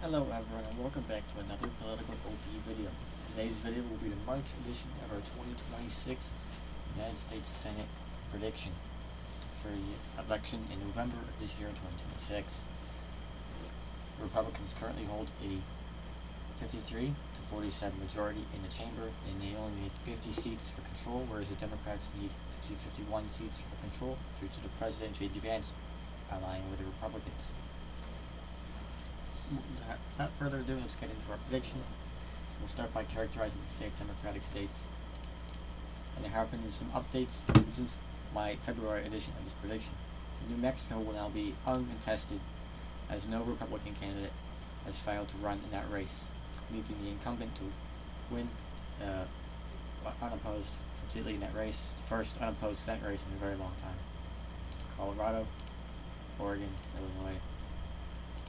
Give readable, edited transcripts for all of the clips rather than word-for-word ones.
Hello everyone and welcome back to another political OP video. Today's video will be the March edition of our 2026 United States Senate prediction for the election in November of this year, 2026. The Republicans currently hold a 53 to 47 majority in the chamber, and they only need 50 seats for control, whereas the Democrats need 51 seats for control due to the President J.D. Vance allying with the Republicans. Without further ado, let's get into our prediction. We'll start by characterizing the safe Democratic states. And there have been some updates since my February edition of this prediction. New Mexico will now be uncontested, as no Republican candidate has failed to run in that race, leaving the incumbent to win unopposed completely in that race. The first unopposed Senate race in a very long time. Colorado, Oregon, Illinois,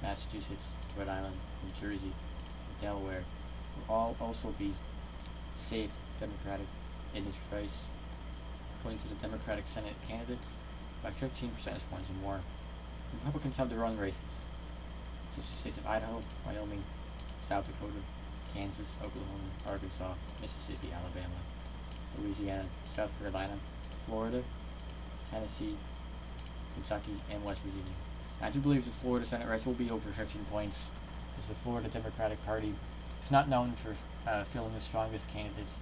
Massachusetts, Rhode Island, New Jersey, and Delaware will all also be safe Democratic in this race, according to the Democratic Senate candidates, by 15 percentage points or more. Republicans have their own races, such as states of Idaho, Wyoming, South Dakota, Kansas, Oklahoma, Arkansas, Mississippi, Alabama, Louisiana, South Carolina, Florida, Tennessee, Kentucky, and West Virginia. I do believe the Florida Senate race will be over 15 points, as the Florida Democratic Party is not known for fielding the strongest candidates,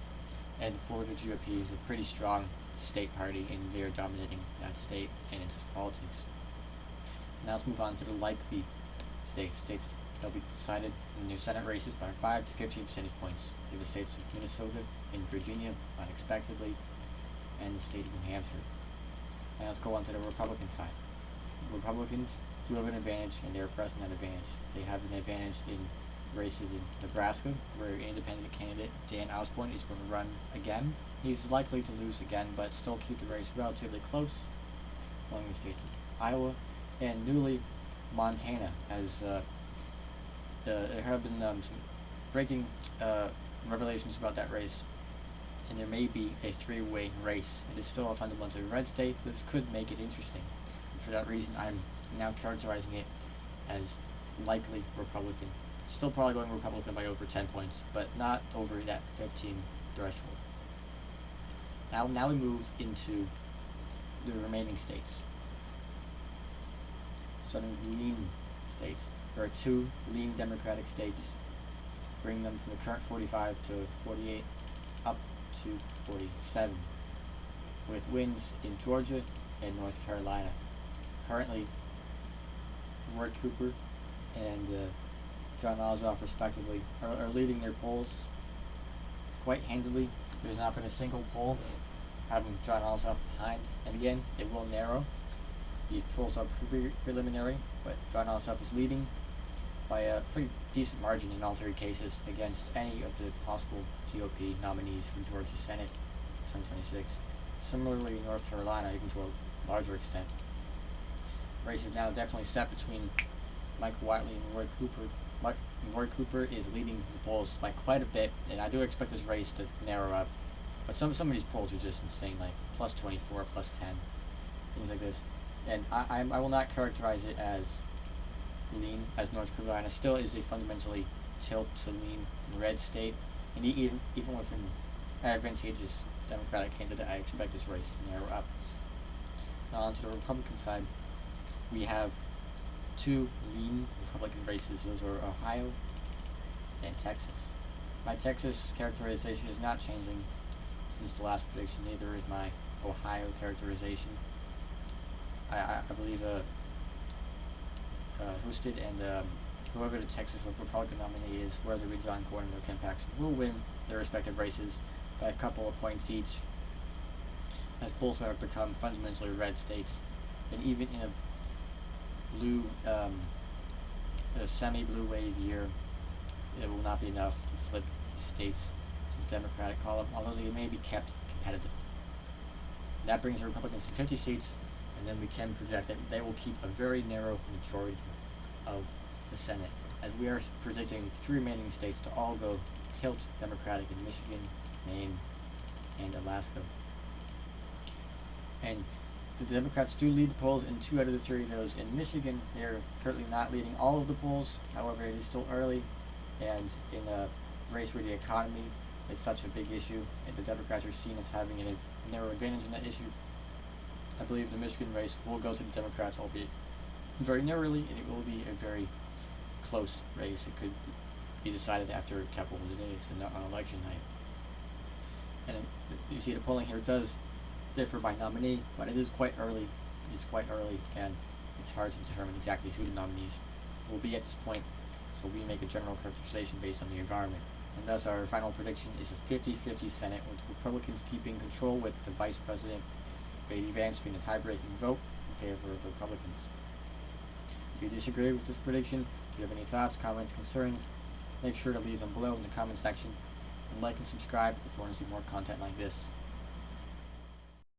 and the Florida GOP is a pretty strong state party, and they are dominating that state and its politics. Now let's move on to the likely states that will be decided in their Senate races by 5 to 15 percentage points. We have the states of Minnesota and Virginia, unexpectedly, and the state of New Hampshire. Now let's go on to the Republican side. Republicans do have an advantage, and they are pressing that advantage. They have an advantage in races in Nebraska, where independent candidate Dan Osborne is going to run again. He's likely to lose again, but still keep the race relatively close, along the states of Iowa and newly Montana. As there have been some breaking revelations about that race, and there may be a three-way race. It is still a fundamentally red state, but this could make it interesting. And for that reason, I'm now characterizing it as likely Republican. Still probably going Republican by over 10 points, but not over that 15 threshold. Now we move into the remaining states. Southern lean states. There are two lean Democratic states, bringing them from the current 45 to 48 up to 47, with wins in Georgia and North Carolina. Currently, Roy Cooper and Jon Ossoff, respectively, are leading their polls quite handily. There's not been a single poll having Jon Ossoff behind, and again, it will narrow. These polls are preliminary, but Jon Ossoff is leading by a pretty decent margin in all three cases against any of the possible GOP nominees for Georgia Senate 2026. Similarly, in North Carolina, even to a larger extent. Race is now definitely set between Michael Whatley and Roy Cooper. Roy Cooper is leading the polls by quite a bit, and I do expect this race to narrow up. But some of these polls are just insane, like plus 24, plus 10, things like this. And I will not characterize it as lean, as North Carolina still is a fundamentally tilt to lean red state, and even with an advantageous Democratic candidate, I expect this race to narrow up. Now on to the Republican side, we have two lean Republican races. Those are Ohio and Texas. My Texas characterization is not changing since the last prediction, neither is my Ohio characterization. I believe Husted and whoever the Texas Republican nominee is, whether it be John Cornyn or Ken Paxton, will win their respective races by a couple of points each, as both have become fundamentally red states, and even in a semi-blue wave year, it will not be enough to flip these states to the Democratic column, although they may be kept competitive. That brings the Republicans to 50 seats, and then we can project that they will keep a very narrow majority of the Senate, as we are predicting three remaining states to all go tilt Democratic in Michigan, Maine, and Alaska. And The Democrats do lead the polls in 2 out of the 3 of those. In Michigan, they're currently not leading all of the polls. However, it is still early, and in a race where the economy is such a big issue, and the Democrats are seen as having a narrow advantage in that issue, I believe the Michigan race will go to the Democrats, albeit very narrowly, and it will be a very close race. It could be decided after a couple of days and not on election night. And you see the polling here does differ by nominee, but it is quite early. It's quite early, and it's hard to determine exactly who the nominees will be at this point. So we make a general characterization based on the environment. And thus our final prediction is a 50-50 Senate, with Republicans keeping control with the Vice President, J.D. Vance being the tie-breaking vote in favor of the Republicans. If you disagree with this prediction, do you have any thoughts, comments, concerns, make sure to leave them below in the comment section, and like and subscribe if you want to see more content like this.